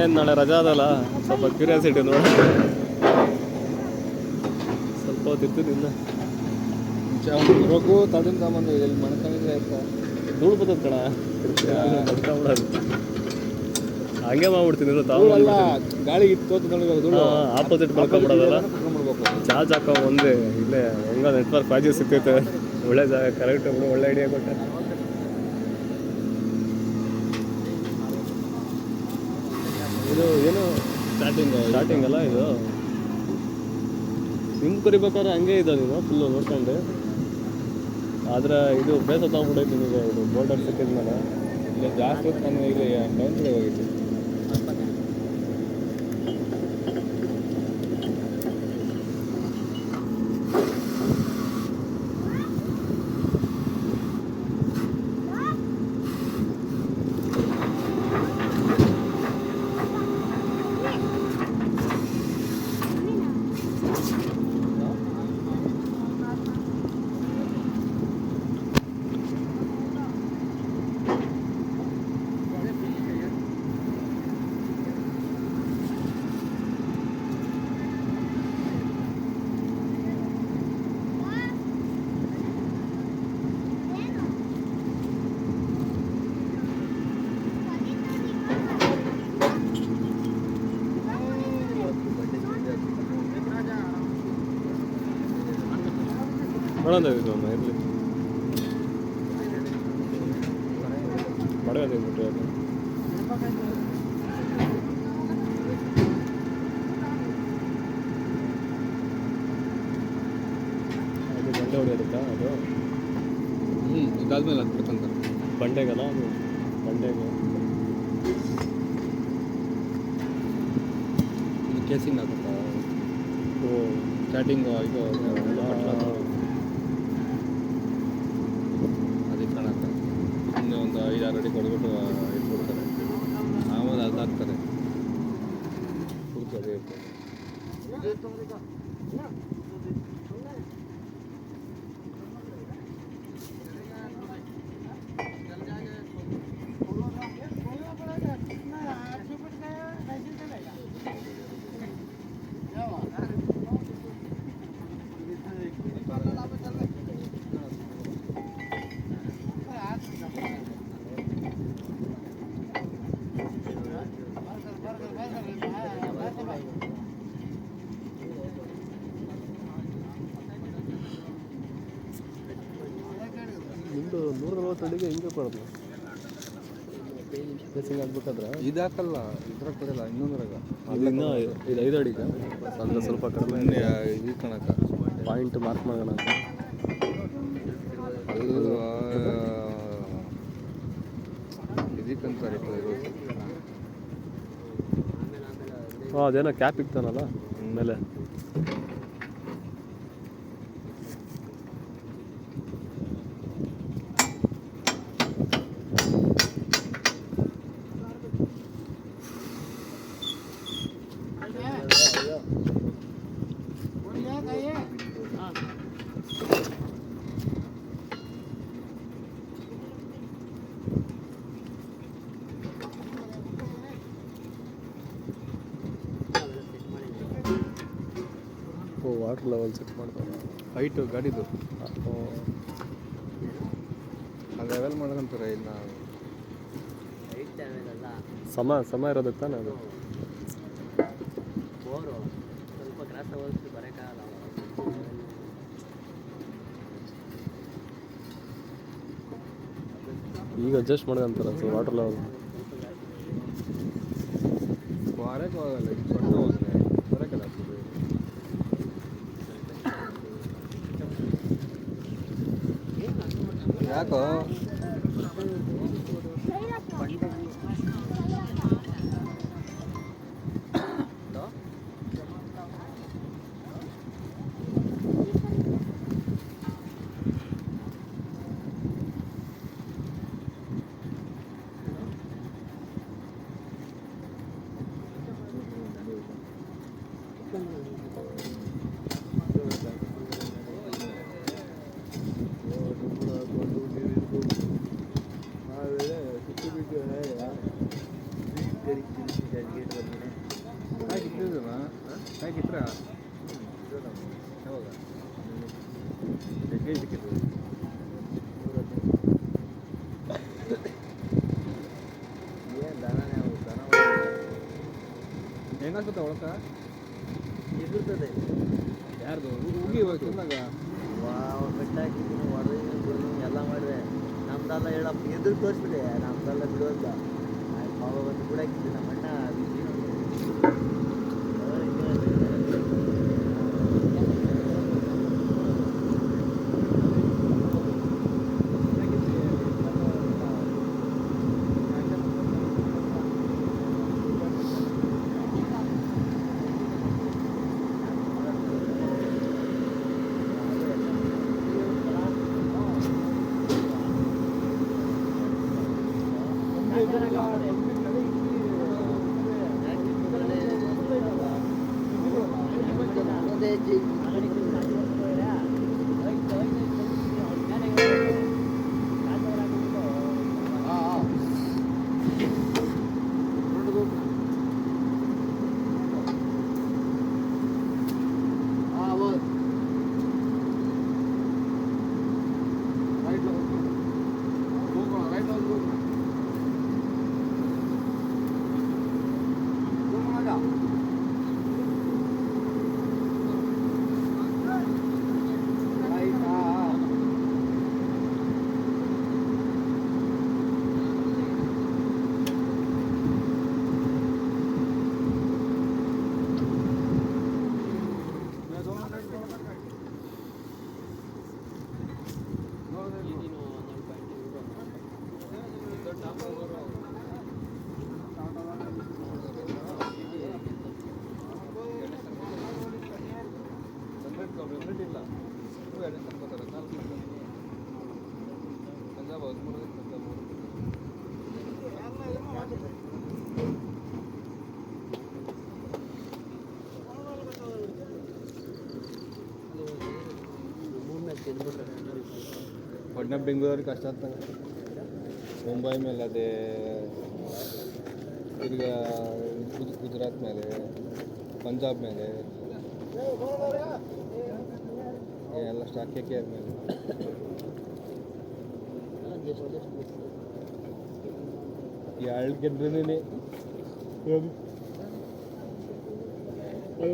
ಇನ್ನೇನು ನಾಳೆ ರಜಾ ಅದಲ್ಲ, ಸ್ವಲ್ಪ ಕ್ಯೂರಿಯಾಸಿಟಿ ನೋಡಿ ಸ್ವಲ್ಪ ಹೊತ್ತಿತ್ತು ನಿನ್ನ ರಘು ತದನ್ ಸಾಮಾನು ಎಲ್ಲಿ ಮಣ್ಕೊಂಡಿದ್ರೆ ಆಯ್ತಾ ಧೂಳು ಬರ್ತದೆ ಕಣ ಮಡ್ಕೊಂಬಿಡೋದು ಹಂಗೆ ಮಾಡ್ಬಿಡ್ತೀನಿ ಅಲ್ಲ ಗಾಳಿ ಇತ್ತು ಆಪೋಸಿಟ್ ಮಲ್ಕೊಂಬಿಡೋದಲ್ಲ. ಚಾರ್ಜ್ ಹಾಕೋ ಒಂದೇ ಇಲ್ಲೇ ಹೆಂಗ ನೆಟ್ವರ್ಕ್ 5G ಸಿಗ್ತೈತೆ, ಒಳ್ಳೆ ಜಾಗ ಕರೆಕ್ಟ್ ಬಿಡು, ಒಳ್ಳೆ ಐಡಿಯಾ ಕೊಟ್ಟೆ. ಇದು ಏನು ಸ್ಟಾರ್ಟಿಂಗ್ ಅಲ್ಲ ಇದು, ಸಿಮ್ ಕರಿಬೇಕಾದ್ರೆ ಹಂಗೆ ಇದೆ ನೀನು ಫುಲ್ಲು ನೋಡ್ಕೊಂಡು. ಆದರೆ ಇದು ಬೇಸ ತಗೊಂಡ್ಬಿಡೈತಿ ನಿಮಗೆ, ಇದು ಬೋರ್ಡರ್ ಸಿಕ್ಕಿದ್ಮೇಲೆ ಇಲ್ಲ ಜಾಸ್ತಿ ಹೊತ್ತು ನಾನು ಇಲ್ಲಿ ಟೌನ್ ಕಡೆ ಹೋಗಿದ್ದೆ. ನೋಡೋಣ ಇರಲಿ ಮಾಡಬೇಕು ಬಿಟ್ಟು ಅದು ಬಂಡೆ ಹೊಡೆಯೋದಕ್ಕ ಅದು ಇದಾದ್ಮೇಲೆ ಹತ್ಬೇಕಂತ ಬಂಡೆಗಲ್ಲ ಅದು ಬಂಡೆಗೆ ಕೇಸಿಂಗ್ ಆಗುತ್ತಾ ಓ ಸ್ಟಾರ್ಟಿಂಗ್ ಇದು ಅದಕ್ಕೆ ಕಾಣಕ್ಕ ಇನ್ನೂ ಒಂದು 5-6 ಅಡಿ ಕೊಡ್ಬಿಟ್ಟು ಇಟ್ಬಿಡ್ತಾರೆ, ಆಮೇಲೆ ಅದಾಗ್ತಾರೆ ಪೂರ್ತಿ ಅದೇ ಇರ್ತದೆ. ನಿಮ್ಮದು 140 ಅಡಿಗೆ ಹಿಂಗೆ ಬರೋದು ಬೇಸಿಂಗ್ ಆಗ್ಬೇಕಾದ್ರೆ ಇದು ಹಾಕಲ್ಲ, ಇದ್ರಾಗ ಬರಲ್ಲ ಇನ್ನೊಂದ್ರಾಗ ಅಲ್ಲಿಂದ ಇದು 5 ಅಡಿಗೆ ಅಂದರೆ ಸ್ವಲ್ಪ ಕಡಿಮೆ ಇದು ಕಣಕ್ಕ ಪಾಯಿಂಟ್ ಮಾರ್ಕ್ ಮಾಡೋಣ ಅದು ಇದಕ್ಕಂತಾರೆ ಇರೋದು. ಹಾಂ ಅದೇನೋ ಕ್ಯಾಪ್ ಇಕ್ತಾನಲ್ಲ ಮೇಲೆ ವಾಟರ್ ಲೆವೆಲ್ ಸೆಟ್ ಮಾಡ್ತಾರೆ, ಹೈಟು ಗಾಡಿದು ಅದು ಲೆವೆಲ್ ಮಾಡ್ಕೊಂತಾರೆ. ಇಲ್ಲ ಸಮ ಇರೋದಕ್ಕೆ ತಾನೆ ಅದು. ಈಗ ಅಡ್ಜಸ್ಟ್ ಮಾಡ್ಕೊಂತಾರೆ ಸರ್ ವಾಟರ್ ಲೆವೆಲ್. ಬರಕ್ಕೆ ಹೋಗಲ್ಲ, ಸೊಂಟ ಹೋಗುತ್ತೆ ಬರೋಕ್ಕಲ್ಲ. ಯಾಕೋ ಸಿಕ್ಕಿದ್ರಾ ಹೇಗಿತ್ರ ಯಾವಾಗ ಸಿಕ್ಕಿದ್ರು ಏನು ದನನೇ ಅವು ದನ ಹೆಂಗಾಗ್ತದೆ ಒಳಕ ಎದುರ್ತದೆ ಯಾರ್ದು ಹೋಗಿ ತಿಂದಾಗ ಅವ್ರು ಬೆಟ್ಟ ಹಾಕಿದ್ದೀನಿ ಹೊಡೆದಿದ್ದೀನಿ ಎಲ್ಲ ಮಾಡಿದೆ ನಮ್ದೆಲ್ಲ ಹೇಳಪ್ಪ ಎದುರು ತೋರಿಸ್ಬಿಟ್ಟೆ ನಮ್ದೆಲ್ಲ ಬಿಡೋಲ್ಲ ಪಾವ ಬಂದು ಕೂಡ ಹಾಕಿದ್ದೆ ನಮ್ಮ ಅಣ್ಣ ಇಲ್ಲ ಪಂಜಾಬ್ ಒಡ್ನೆ ಬೆಂಗಳೂರಿಗೆ ಕಷ್ಟ ಆಗ್ತಂಗೆ ಮುಂಬೈ ಮೇಲೆ ಅದೇ ತಿರ್ಗ ಗುಜರಾತ್ ಮೇಲೆ ಪಂಜಾಬ್ ಮೇಲೆ ಎಲ್ಲ ಸ್ಟಾಕ್ ಕೆ ಆರ್ ಮೇಲೆ ಎರಡು ಗೆದ್ರೇನೆ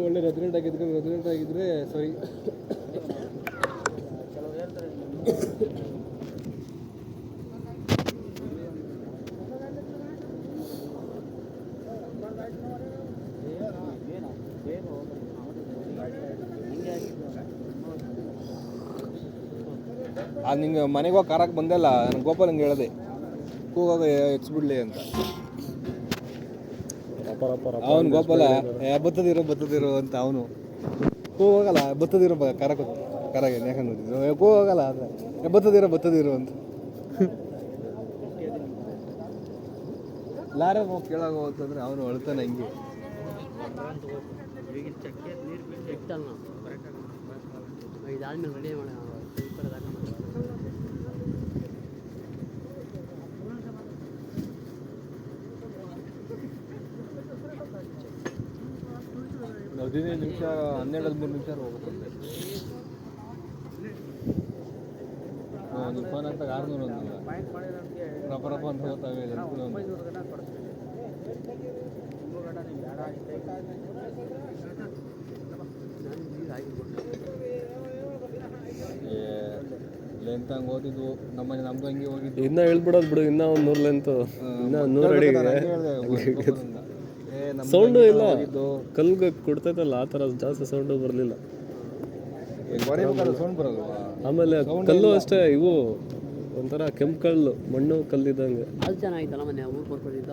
ಒಳ್ಳೆ ರೆಸಿಡೆಂಟ್ ಆಗಿದ್ರೆ ಸರಿ. ಅದು ನಿಂಗೆ ಮನೆಗೆ ಹೋಗಿ ಕಾರಕ್ಕೆ ಬಂದಲ್ಲ ನನಗೆ ಗೋಪಾಲ್ ಹಂಗೆ ಹೇಳಿದೆ ಕೂಗಾಗ ಎಚ್ಬಿಡ್ಲಿ ಅಂತ. ಅವನು ಗೋಪಾಲ ಬತ್ತದಿರೋ ಅಂತ ಅವನು ಹೋಗಲ್ಲ ಬತ್ತದಿರೋ ಕರಾಗೆ ಯಾಕಂದ್ರೆ ಹೋಗಲ್ಲ ಅಂದರೆ ಬತ್ತದಿರೋ ಅಂತ ಲಾರೆ ಹೋಗಿ ಕೇಳಾಗ ಹೋಗ್ತಂದ್ರೆ ಅವನು ಅಳ್ತಾನೆ ಹಂಗೆ. ಇದಾದ್ಮೇಲೆ ರೆಡಿ ಮಾಡೋಣ ಹದಿನೈದು ನಿಮಿಷ 12-13 ನಿಮಿಷ ಹೋಗುತ್ತೆ. ಒಂದು ಫೋನ್ ಹಾಕ್ದಾಗ 600 ಒಂದಿಲ್ಲ ರಪ್ಪ ಅಂತ ಹೋಗ್ತಾವೆ. ಲೆಂತ್ ಹಂಗೆ ಓದಿದ್ವು ನಮ್ದು ಹಂಗೆ ಹೋಗಿದ್ದು. ಇನ್ನೂ ಹೇಳ್ಬಿಡೋದು ಬಿಡು, ಇನ್ನೂ ಒಂದು 100 ಲೆಂತು, ಇನ್ನೂ 100 ಅಡಿಗೆ ಸೌಂಡು ಇಲ್ಲ. ಕಲ್ಗೆ ಕೊಡ್ತೈತಲ್ಲ ಆ ಥರ ಜಾಸ್ತಿ ಸೌಂಡು ಬರಲಿಲ್ಲ. ಸೌಂಡ್ ಬರಲ್ವಾ? ಆಮೇಲೆ ಕಲ್ಲು ಅಷ್ಟೇ, ಇವು ಒಂಥರ ಕೆಂಪು ಕಲ್ಲು, ಮಣ್ಣು ಕಲ್ಲಿದ್ದಂಗೆ. ಅದು ಚೆನ್ನಾಗಿತ್ತಲ್ಲ ಮೊನ್ನೆ ಊರು ಬರ್ಕೊಂಡಿದ್ದ.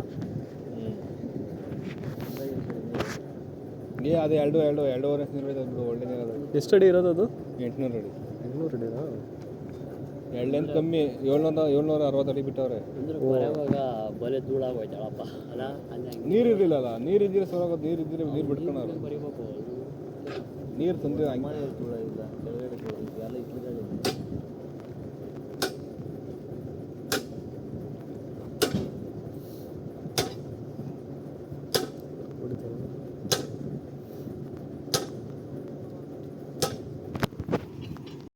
ಅದು ಎರಡೂವರೆ ಬಿಡು ಒಳ್ಳೆ ಎಷ್ಟು ಅಡಿ ಇರೋದು ಅದು? 800 ಅಡಿ. 800 ಅಡಿನಾ? 2 ಲೆಂತ್ ಕಮ್ಮಿ 760 ಅಡಿ ಬಿಟ್ಟವ್ರೆ. ಬಲೆ ಧೂಳಾಗೋಯ್ತಾಳಪ್ಪ ಅಲ್ಲ. ನೀರು ಇರಲಿಲ್ಲಲ್ಲ, ನೀರು ಇದ್ದಿದ್ರೆ ಸೊರಗೋದು, ನೀರು ಬಿಟ್ಕೊಳೋರು. ನೀರು ತಂದಿಲ್ಲ ಹಂಗೆ